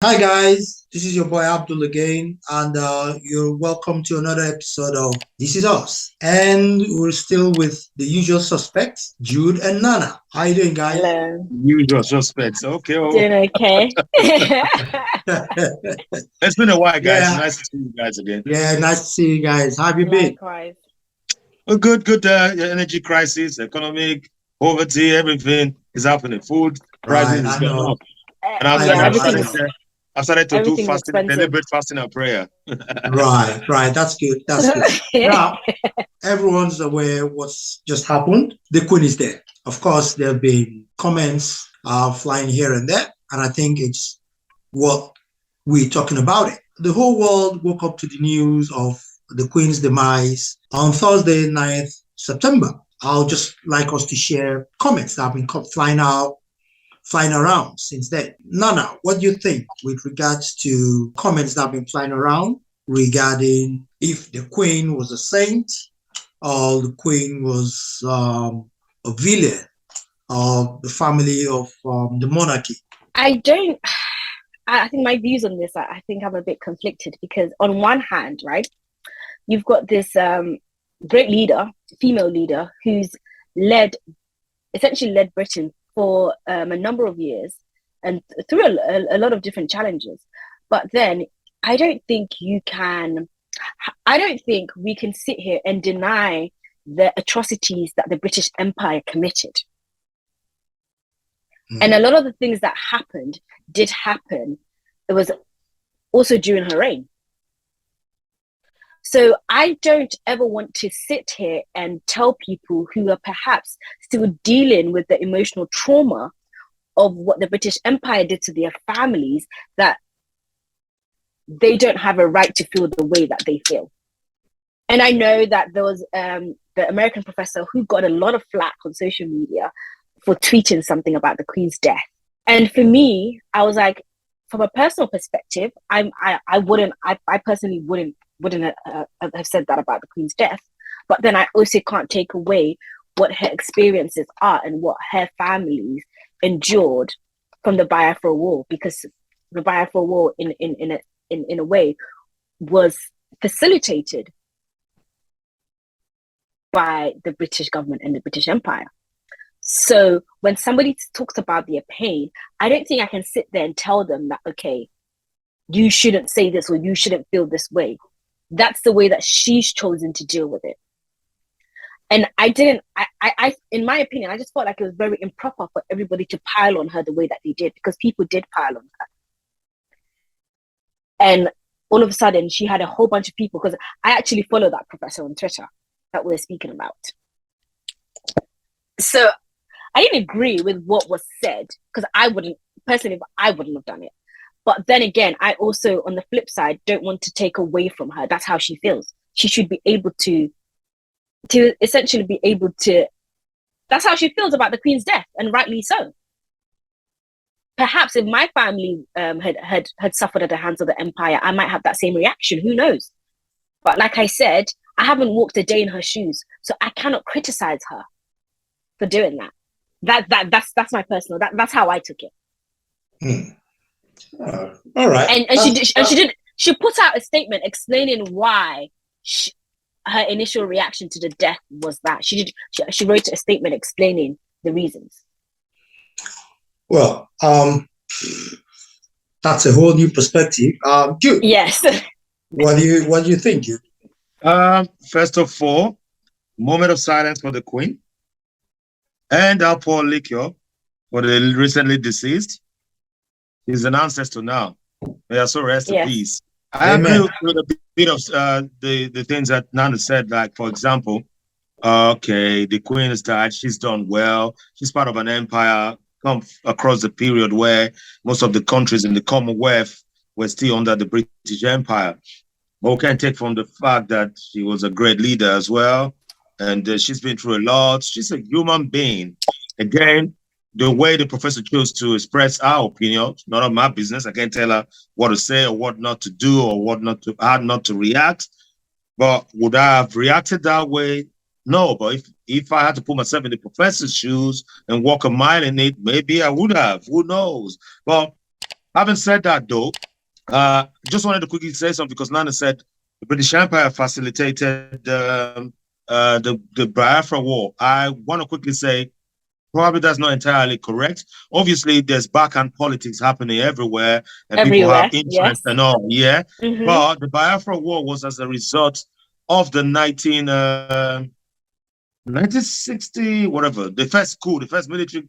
Hi guys, this is your boy Abdul again, and you're welcome to another episode of This Is Us. And we're still with the usual suspects, Jude and Nana. How you doing, guys? Hello. Usual suspects. Okay. Oh, Doing okay? it's been a while, guys. It's Yeah, nice to see you guys again. yeah, nice to see you guys. How have you been? Likewise. Oh, good. Yeah, energy crisis, economic poverty, everything is happening. Food Right, prices is I going know, up, and I've I started. Yeah, know, I've I started. know. I've started to do everything's fasting, expensive. deliberate fasting and prayer. Right, right, that's good, that's good. Now, everyone's aware what's just happened. The Queen is dead. Of course, there have been comments flying here and there, and I think it's what we're talking about it. The whole world woke up to the news of the Queen's demise on Thursday, 9th September. I'll just like us to share comments that have been flying around since then. Nana, what do you think with regards to comments that have been flying around regarding if the Queen was a saint or the Queen was a villain of the family of the monarchy? I don't, I think my views on this, I think I'm a bit conflicted because, on one hand, right, you've got this great leader, female leader, who's led, essentially led Britain for a number of years and through a lot of different challenges. But then I don't think you can, I don't think we can sit here and deny the atrocities that the British Empire committed. And a Mm, lot of the things that happened did happen. It was also during her reign. So I don't ever want to sit here and tell people who are perhaps still dealing with the emotional trauma of what the British Empire did to their families that they don't have a right to feel the way that they feel. And I know that there was the American professor who got a lot of flack on social media for tweeting something about the Queen's death. And for me, I was like, from a personal perspective, I personally wouldn't have said that about the Queen's death. But then I also can't take away what her experiences are and what her families endured from the Biafra War, because the Biafra War, in a way, was facilitated by the British government and the British Empire. So when somebody talks about their pain, I don't think I can sit there and tell them that, okay, you shouldn't say this or you shouldn't feel this way. That's the way that she's chosen to deal with it. And I didn't, in my opinion, I just felt like it was very improper for everybody to pile on her the way that they did, because people did pile on her. And all of a sudden, she had a whole bunch of people, because I actually follow that professor on Twitter that we're speaking about. So I didn't agree with what was said, because I wouldn't have done it. But then again, I also, on the flip side, don't want to take away from her. That's how she feels. She should be able to essentially be able to. That's how she feels about the Queen's death, and rightly so. Perhaps if my family had suffered at the hands of the Empire, I might have that same reaction. Who knows? But like I said, I haven't walked a day in her shoes, so I cannot criticize her for doing that. That's my personal. That's how I took it. mm. All right. And she put out a statement explaining why her initial reaction to the death was that she wrote a statement explaining the reasons. Well, that's a whole new perspective. Jude, Yes. what do you think, Jude? First of all, moment of silence for the Queen and our poor liquor for the recently deceased. He's an ancestor now. May our soul rest in Yes. peace. I agree Amen. with a bit of the things that Nana said. Like, for example, okay, the Queen has died. She's done well. She's part of an empire come across the period where most of the countries in the Commonwealth were still under the British Empire. But we can take from the fact that she was a great leader as well, and she's been through a lot. She's a human being. Again, the way the professor chose to express our opinion, none of my business. I can't tell her what to say or what not to do or what not to, how not to react. But would I have reacted that way? No. But if I had to put myself in the professor's shoes and walk a mile in it, maybe I would have. Who knows? But Having said that, though, just wanted to quickly say something because Nana said the British Empire facilitated the Biafra War. I want to quickly say probably that's not entirely correct. Obviously, there's backhand politics happening everywhere, and people have interest and all. Yeah, but the Biafra War was as a result of the 1960 whatever, the first coup, the first military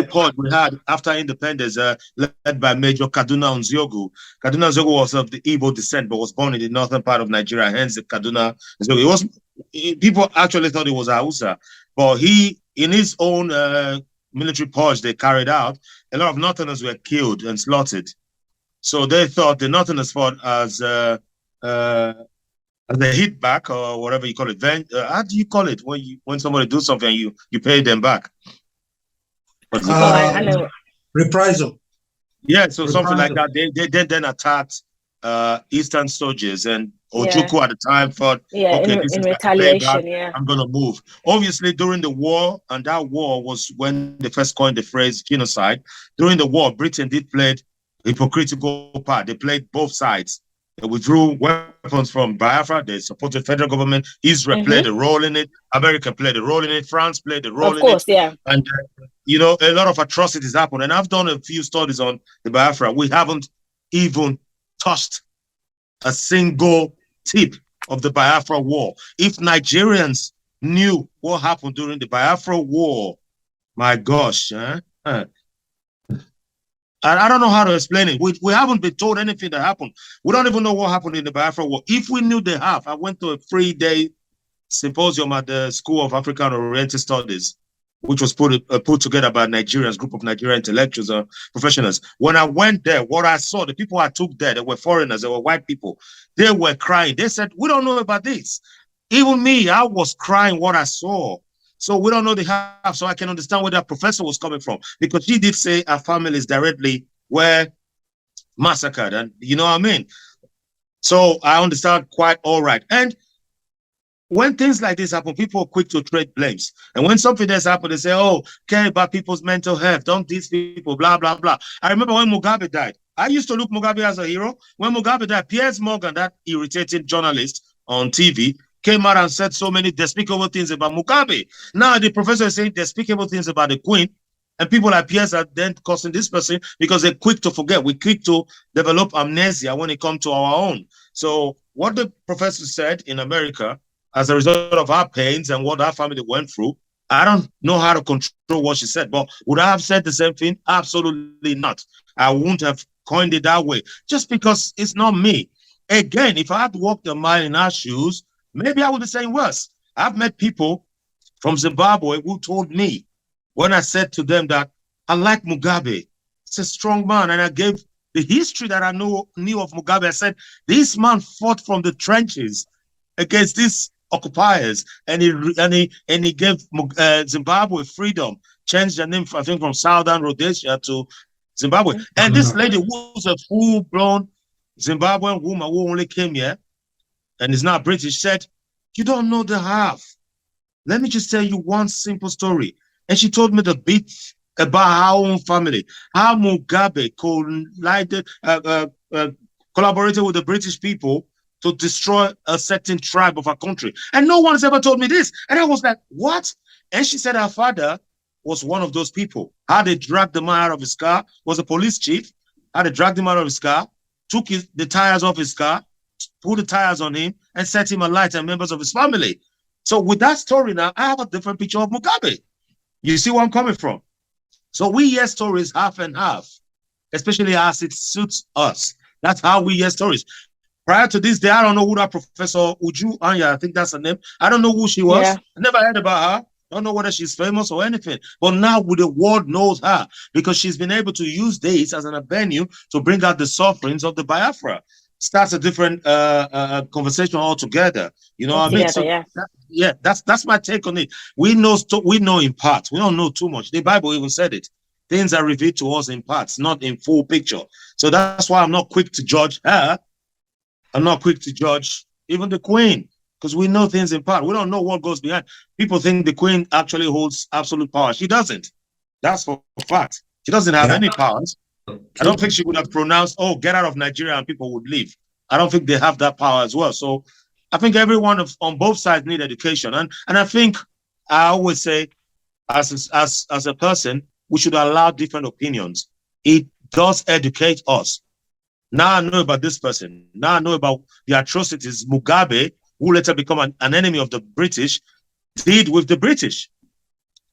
purge we had after independence, led by Major Kaduna Nziogu. Kaduna Nziogu was of the Igbo descent, but was born in the northern part of Nigeria, hence the Kaduna Nziogu. People actually thought it was Hausa, but he, in his own military purge they carried out, a lot of Northerners were killed and slaughtered. So they thought the Northerners fought as a hit back or whatever you call it. How do you call it when somebody does something and you pay them back? I know. Reprisal. Yeah, so something like that. They then attacked Eastern soldiers, and Ojukwu at the time thought, okay, this is retaliation. Payback. I'm gonna move. Obviously, during the war, and that war was when they first coined the phrase genocide. During the war, Britain did play a hypocritical part. They played both sides. They withdrew weapons from Biafra. They supported federal government. Israel played a role in it. America played a role in it. France played a role in it. Yeah. And you know, a lot of atrocities happened. And I've done a few studies on the Biafra. We haven't even touched a single tip of the Biafra War. If Nigerians knew what happened during the Biafra War, my gosh, I don't know how to explain it. We haven't been told anything that happened. We don't even know what happened in the Biafra War. If we knew they have, I went to a 3-day symposium at the School of African Oriental Studies, which was put together by Nigerians, group of Nigerian intellectuals and professionals. When I went there, what I saw, the people I took there, they were foreigners, they were white people. They were crying. They said, we don't know about this. Even me, I was crying what I saw. So we don't know the half, so I can understand where that professor was coming from, because she did say our families directly were massacred, and you know what I mean? So I understand quite all right. And when things like this happen, people are quick to trade blames. And when something does happen, they say, oh, care about people's mental health, don't these people, blah, blah, blah. I remember when Mugabe died. I used to look Mugabe as a hero. When Mugabe died, Piers Morgan, that irritating journalist on TV, came out and said so many despicable things about Mugabe. Now the professor is saying despicable things about the Queen, and people like Piers are then cursing this person because they're quick to forget. We're quick to develop amnesia when it comes to our own. So what the professor said in America, as a result of our pains and what our family went through, I don't know how to control what she said, but would I have said the same thing? Absolutely not. I wouldn't have coined it that way, just because it's not me. Again, if I had walked a mile in our shoes, maybe I would be saying worse. I've met people from Zimbabwe who told me when I said to them that I like Mugabe, it's a strong man, and I gave the history that I knew of Mugabe. I said, this man fought from the trenches against these occupiers, and he gave Zimbabwe freedom, changed the name, I think, from Southern Rhodesia to Zimbabwe. And this lady was a full-blown Zimbabwean woman who only came here and is not British, said, you don't know the half. Let me just tell you one simple story. And she told me the bit about her own family, how Mugabe collaborated with the British people to destroy a certain tribe of our country. And no one has ever told me this. And I was like, what? And she said her father was one of those people. How they dragged him out of his car, was a police chief. How they dragged him out of his car, took the tires off his car, put the tires on him, and set him alight and members of his family. So with that story now, I have a different picture of Mugabe. You see where I'm coming from? So we hear stories half and half, especially as it suits us. That's how we hear stories. Prior to this day, I don't know who that Professor Uju Anya, I think that's her name. I don't know who she was. Yeah. I never heard about her. I don't know whether she's famous or anything. But now the world knows her because she's been able to use this as an avenue to bring out the sufferings of the Biafra. Starts a different conversation altogether. You know what I mean? So, yeah, that's my take on it. We know in parts. We don't know too much. The Bible even said it. Things are revealed to us in parts, not in full picture. So that's why I'm not quick to judge her. I'm not quick to judge even the Queen, because we know things in part. We don't know what goes behind. People think the Queen actually holds absolute power. She doesn't. That's for a fact. She doesn't have any powers. I don't think she would have pronounced, "Oh, get out of Nigeria," and people would leave. I don't think they have that power as well. So I think everyone on both sides need education, and I think I always say, as a person, we should allow different opinions. It does educate us. Now I know about this person. Now I know about the atrocities Mugabe, who later become an enemy of the British, did with the British.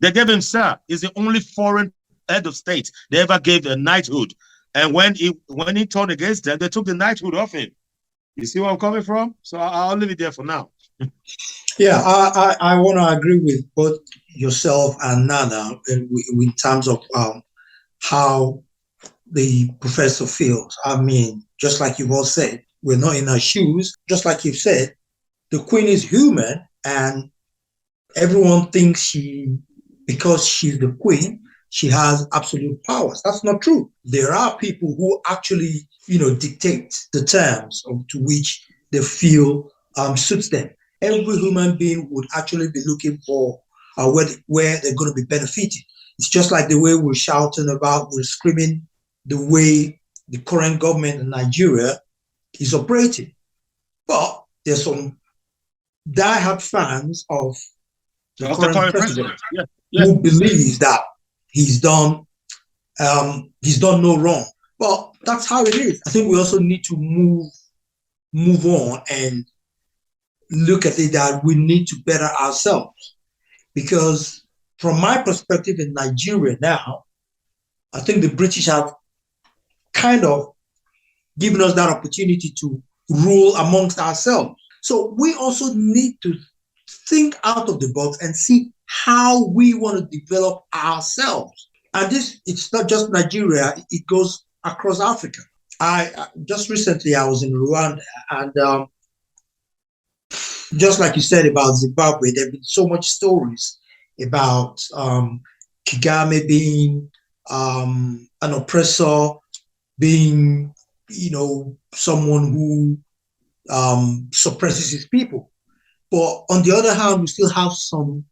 They gave him sir. He's the only foreign head of state they ever gave a knighthood. And when he turned against them, they took the knighthood off him. You see where I'm coming from? So I'll leave it there for now. Yeah, I want to agree with both yourself and Nana in terms of how the professor feels. I mean, just like you've all said, we're not in her shoes. Just like you've said, the queen is human, and everyone thinks because she's the queen, she has absolute powers. That's not true. There are people who actually, dictate the terms to which they feel suits them. Every human being would actually be looking for where they're going to be benefited. It's just like the way we're screaming the way the current government in Nigeria is operating. But there's some diehard fans of the current president who believes that he's done no wrong. But that's how it is. I think we also need to move on and look at it that we need to better ourselves. Because from my perspective in Nigeria now, I think the British have kind of given us that opportunity to rule amongst ourselves. So we also need to think out of the box and see how we want to develop ourselves. And it's not just Nigeria, it goes across Africa. I just recently I was in Rwanda, and just like you said about Zimbabwe, there have been so much stories about Kagame being an oppressor, being someone who suppresses his people. But on the other hand, we still have some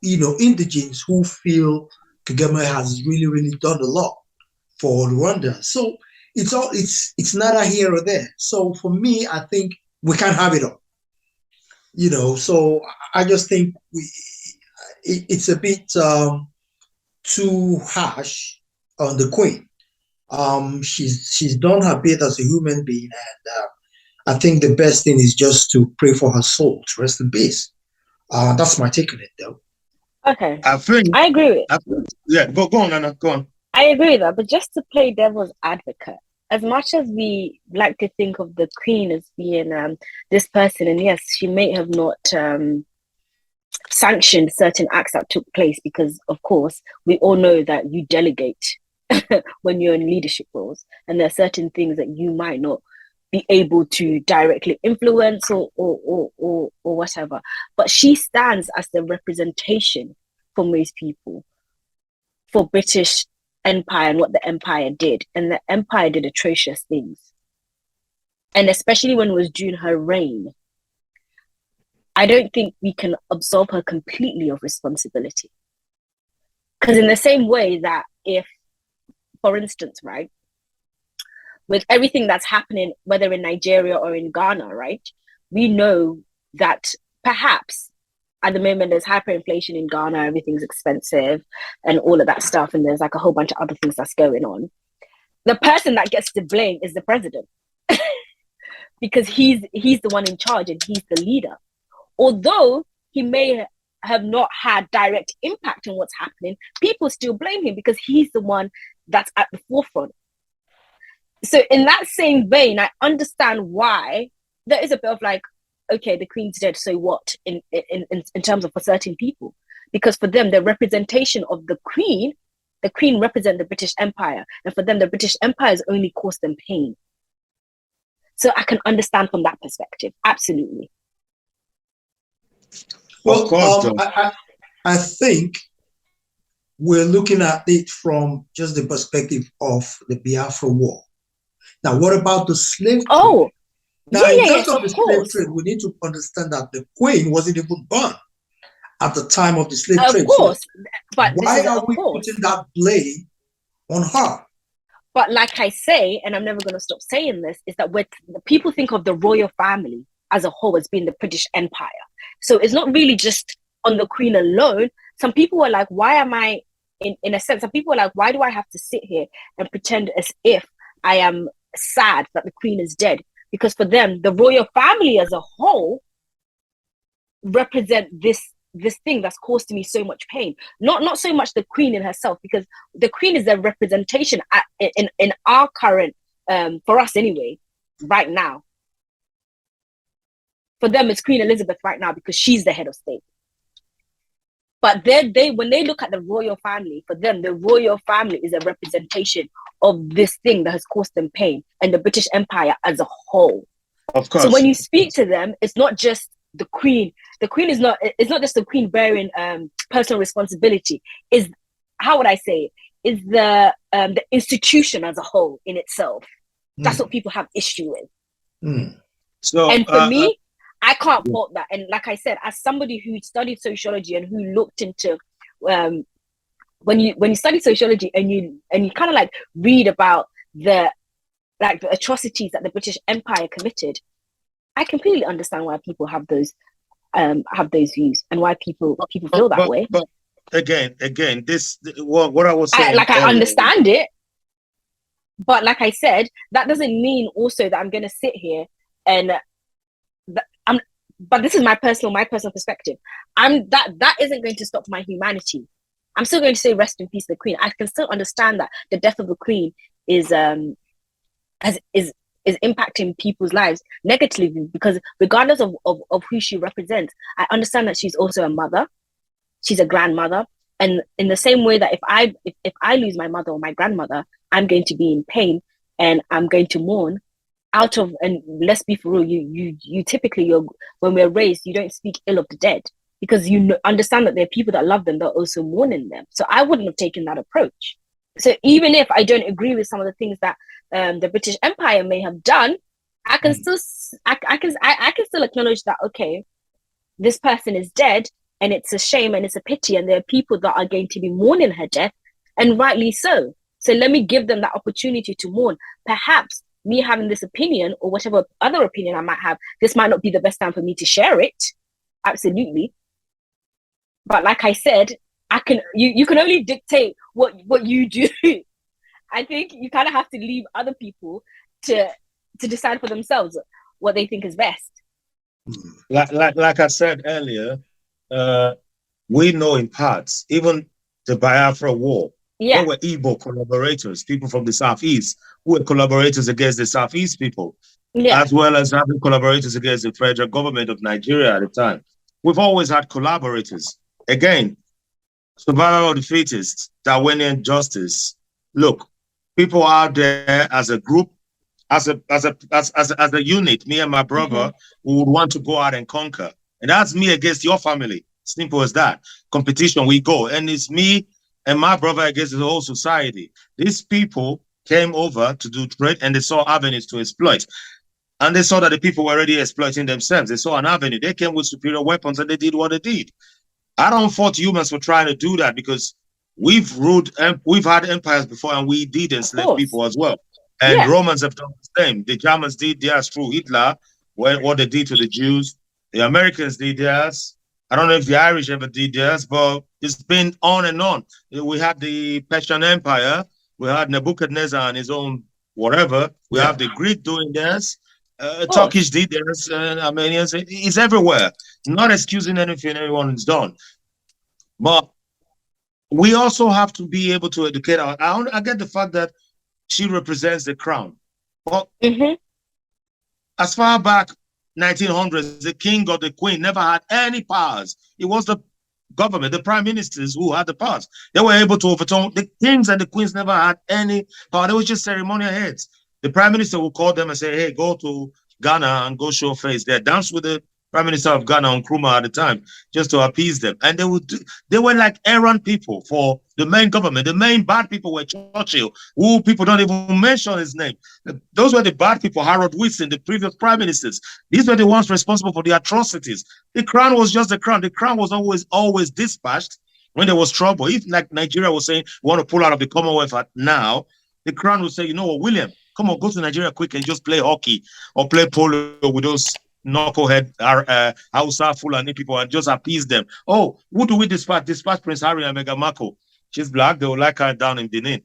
indigents who feel Kagame has really, really done a lot for Rwanda. So it's neither here or there. So for me, I think we can't have it all. So I just think it's a bit too harsh on the Queen. She's done her bit as a human being, and I think the best thing is just to pray for her soul to rest in peace. That's my take on it, though. Okay, I agree with. Go on, Anna. Go on. I agree with that, but just to play devil's advocate, as much as we like to think of the Queen as being this person, and yes, she may have not sanctioned certain acts that took place, because of course we all know that you delegate when you're in leadership roles, and there are certain things that you might not be able to directly influence or whatever. But she stands as the representation for most people for British Empire and what the Empire did. And the Empire did atrocious things. And especially when it was during her reign, I don't think we can absolve her completely of responsibility. Because in the same way that if, for instance, right, with everything that's happening, whether in Nigeria or in Ghana, right, we know that perhaps at the moment there's hyperinflation in Ghana, everything's expensive and all of that stuff, and there's like a whole bunch of other things that's going on. The person that gets the blame is the president because he's the one in charge and he's the leader. Although he may have not had direct impact on what's happening, people still blame him because he's the one that's at the forefront. So in that same vein, I understand why there is a bit of like, okay, the Queen's dead, so what in terms of for certain people? Because for them, the representation of the Queen represents the British Empire. And for them, the British Empire has only caused them pain. So I can understand from that perspective. Absolutely. Well, of course, I think we're looking at it from just the perspective of the Biafra War. Now, what about the slave trade? Oh, now, in terms of the slave trade, we need to understand that the Queen wasn't even born at the time of the slave trade. Of course. So but why are we putting that blame on her. But like I say, and I'm never going to stop saying this, is that people think of the royal family as a whole as being the British Empire. So it's not really just on the Queen alone. Some people are like, why am I, in a sense, some people are like, why do I have to sit here and pretend as if I am sad that the Queen is dead? Because for them, the royal family as a whole represent this thing that's caused me so much pain. Not so much the Queen in herself, because the Queen is a representation in our current, for us anyway, right now. For them, it's Queen Elizabeth right now because she's the head of state. But they when they look at the royal family, for them, the royal family is a representation of this thing that has caused them pain, and the British Empire as a whole. Of course. So when you speak to them, it's not just the Queen. The Queen is not. It's not just the Queen bearing personal responsibility. Is, how would I say it? Is the institution as a whole in itself. That's what people have issue with. So, and for me, I can't fault that. And like I said, as somebody who studied sociology and who looked into when you study sociology and you kind of like read about the atrocities that the British Empire committed, I completely understand why people have those views and why people feel that way. But again, this what I was saying. I understand it, but like I said, that doesn't mean also that I'm going to sit here and but this is my personal perspective. That isn't going to stop my humanity. I'm still going to say rest in peace the Queen. I can still understand that the death of the Queen is impacting people's lives negatively, because regardless of who she represents, I understand that she's also a mother, she's a grandmother, and in the same way that if I lose my mother or my grandmother, I'm going to be in pain and I'm going to mourn. And let's be for real, you typically, when we're raised, you don't speak ill of the dead, because you understand that there are people that love them that are also mourning them. So I wouldn't have taken that approach. So even if I don't agree with some of the things that the British Empire may have done, I can still I can still acknowledge that, okay, this person is dead and it's a shame and it's a pity, and there are people that are going to be mourning her death, and rightly so. So let me give them that opportunity to mourn. Perhaps me having this opinion or whatever other opinion I might have, this might not be the best time for me to share it. Absolutely. But like I said, you can only dictate what you do. I think you kind of have to leave other people to decide for themselves what they think is best. Like I said earlier, we know in parts, even the Biafra War, there were Igbo collaborators, people from the Southeast, who were collaborators against the Southeast people, as well as having collaborators against the federal government of Nigeria at the time. We've always had collaborators. Again, survival of the fittest, Darwinian justice. Look, people out there as a group, as a unit, me and my brother, who would want to go out and conquer. And that's me against your family. Simple as that. Competition, we go. And it's me and my brother against the whole society. These people came over to do trade, and they saw avenues to exploit. And they saw that the people were already exploiting themselves. They saw an avenue. They came with superior weapons, and they did what they did. I don't fault humans for trying to do that, because we've ruled and we've had empires before, and we did enslave people as well. And Romans have done the same. The Germans did theirs through Hitler, what they did to the Jews. The Americans did theirs. I don't know if the Irish ever did theirs, but it's been on and on. We had the Persian Empire. We had Nebuchadnezzar and his own whatever. We have the Greek doing theirs. Turkish did theirs. Armenians. It's everywhere. Not excusing anything anyone's done. But we also have to be able to educate I get the fact that she represents the crown. But as far back 1900s, the king or the queen never had any powers. It was the government, the prime ministers, who had the powers. They were able to overturn. The kings and the queens never had any power. They were just ceremonial heads. The prime minister would call them and say, hey, go to Ghana and go show face there. Dance with the prime minister of Ghana on Nkrumah at the time, just to appease them. And they were like errand people for the main government. The main bad people were Churchill, who people don't even mention his name. Those were the bad people, Harold Wilson, the previous prime ministers. These were the ones responsible for the atrocities. The crown was just the crown. The crown was always dispatched when there was trouble. If like Nigeria was saying, we want to pull out of the Commonwealth now, the Crown would say, you know what, William, come on, go to Nigeria quick and just play hockey or play polo with those knucklehead Hausa Fulani people and just appease them. Oh, who do we dispatch? Dispatch Prince Harry and Meghan Markle. She's black. They will like her down in Benin.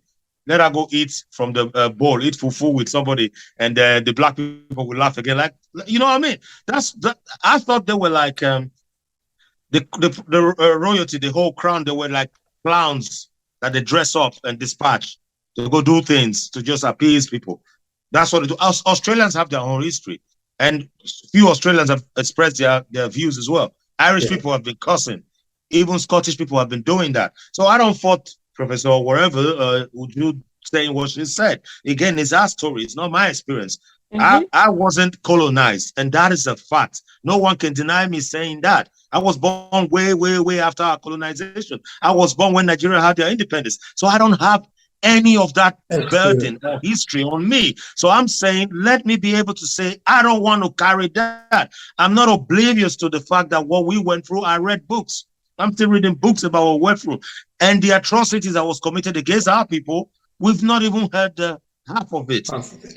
Let her go eat from the bowl, eat fufu with somebody, and the black people will laugh again. Like, you know what I mean? That's that. I thought they were like the royalty, the whole crown. They were like clowns that they dress up and dispatch to go do things to just appease people. That's what they do. Australians have their own history, and few Australians have expressed their views as well. Irish people have been cussing. Even Scottish people have been doing that. So I don't fault Professor or wherever would you saying what she said. Again, it's our story. It's not my experience. I wasn't colonized, and that is a fact. No one can deny me saying that. I was born way, way, way after our colonization. I was born when Nigeria had their independence. So I don't have any of that burden or history on me. So I'm saying, let me be able to say, I don't want to carry that. I'm not oblivious to the fact that what we went through, I read books. I'm still reading books about what we went through. And the atrocities that was committed against our people, we've not even heard half of it.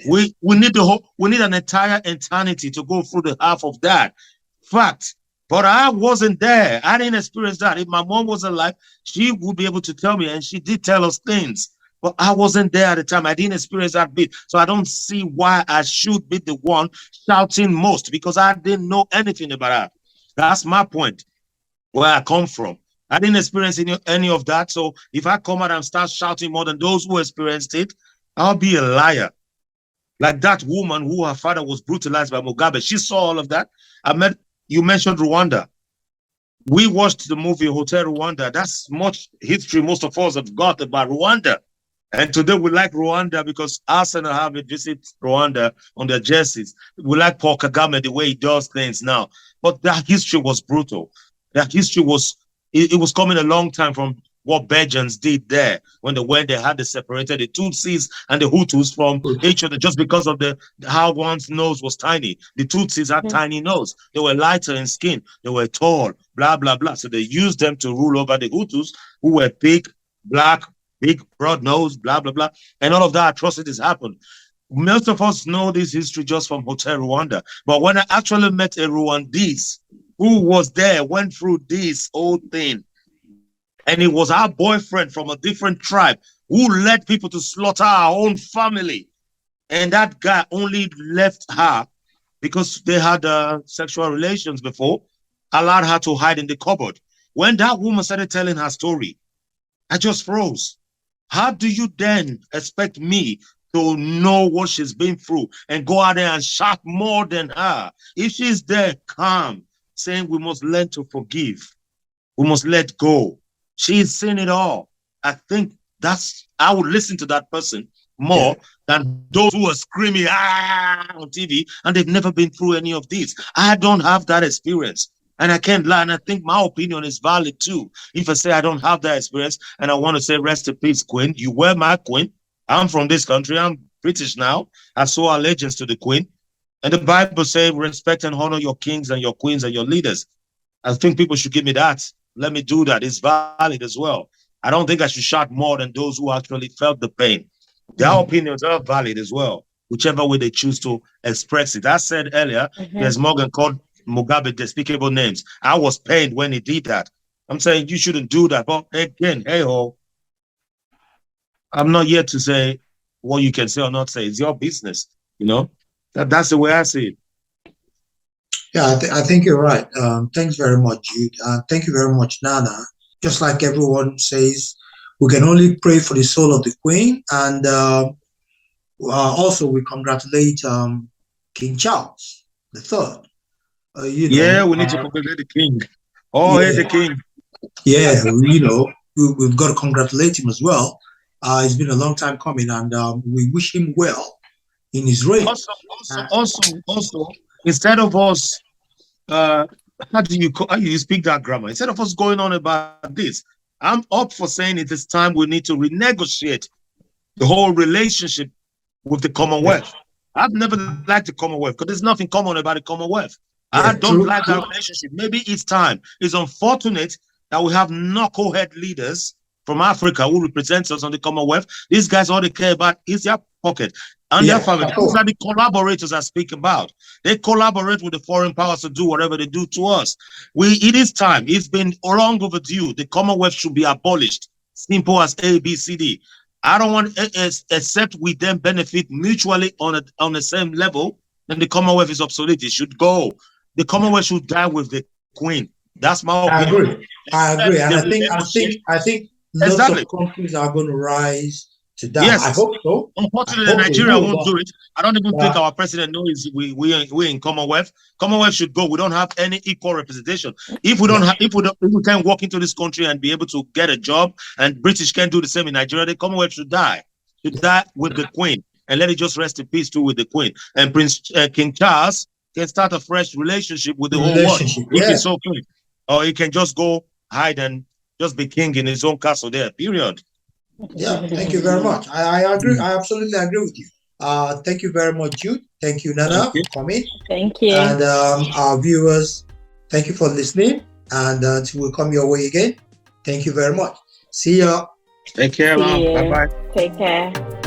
We need we need an entire eternity to go through the half of that. Fact. But I wasn't there. I didn't experience that. If my mom was alive, she would be able to tell me, and she did tell us things. But I wasn't there at the time. I didn't experience that bit. So I don't see why I should be the one shouting most, because I didn't know anything about that. That's my point, where I come from. I didn't experience any of that. So if I come out and start shouting more than those who experienced it, I'll be a liar. Like that woman who her father was brutalized by Mugabe. She saw all of that. You mentioned Rwanda. We watched the movie Hotel Rwanda. That's much history most of us have got about Rwanda. And today we like Rwanda because Arsenal have it visit Rwanda on their jerseys. We like Paul Kagame, the way he does things now. But that history was brutal. That history was, it was coming a long time from what Belgians did there when they had separated the Tutsis and the Hutus from each other just because of how one's nose was tiny. The Tutsis had tiny nose. They were lighter in skin. They were tall, blah, blah, blah. So they used them to rule over the Hutus, who were big, black, big, broad nose, blah, blah, blah. And all of that atrocities happened. Most of us know this history just from Hotel Rwanda. But when I actually met a Rwandese who was there, went through this whole thing, and it was our boyfriend from a different tribe who led people to slaughter our own family. And that guy only left her because they had sexual relations before, allowed her to hide in the cupboard. When that woman started telling her story, I just froze. How do you then expect me to know what she's been through and go out there and shout more than her? If she's there calm, saying we must learn to forgive, we must let go. She's seen it all. I think I would listen to that person more than those who are screaming on TV and they've never been through any of this. I don't have that experience. And I can't lie. And I think my opinion is valid too. If I say I don't have that experience and I want to say rest in peace, Queen, you were my queen. I'm from this country. I'm British now. I saw allegiance to the Queen. And the Bible says respect and honor your kings and your queens and your leaders. I think people should give me that. Let me do that. It's valid as well. I don't think I should shout more than those who actually felt the pain. Their opinions are valid as well, whichever way they choose to express it. I said earlier, there's Morgan called Mugabe despicable names. I was pained when he did that. I'm saying you shouldn't do that. But again, hey-ho, I'm not here to say what you can say or not say. It's your business, you know? That's the way I see it. Yeah, I think you're right. Thanks very much, Jude. Thank you very much, Nana. Just like everyone says, we can only pray for the soul of the Queen. And also, we congratulate King Charles III. We need to congratulate the King. He's the King. Yeah, we've got to congratulate him as well. It's been a long time coming, and we wish him well in his reign. Also, instead of us, how do you speak that grammar? Instead of us going on about this, I'm up for saying it is time we need to renegotiate the whole relationship with the Commonwealth. I've never liked the Commonwealth because there's nothing common about the Commonwealth. I don't like that relationship. Maybe it's time. It's unfortunate that we have knucklehead leaders from Africa who represents us on the Commonwealth. These guys, all they care about is their pocket and their family. Those are the collaborators I speak about. They collaborate with the foreign powers to do whatever they do to us. It is time. It's been long overdue. The Commonwealth should be abolished. Simple as A, B, C, D. I don't want, except we then benefit mutually on the same level, then the Commonwealth is obsolete. It should go. The Commonwealth should die with the Queen. That's my opinion. I agree. And I think lots of countries are going to rise to that. Yes. I hope so. Unfortunately, Nigeria won't do it. I don't even think our president knows we're in Commonwealth. Commonwealth should go. We don't have any equal representation. If we can't walk into this country and be able to get a job, and British can't do the same in Nigeria, the Commonwealth should die. Should die with the Queen, and let it just rest in peace too with the Queen. And King Charles can start a fresh relationship with the whole world, which is so good. Or he can just go hide and just be king in his own castle there. Period. Yeah, thank you very much. I agree. I absolutely agree with you. Thank you very much, Jude. Thank you, Nana, for coming. Thank you. And our viewers, thank you for listening. And until we come your way again, thank you very much. See ya. Take care, man. Bye-bye. Take care.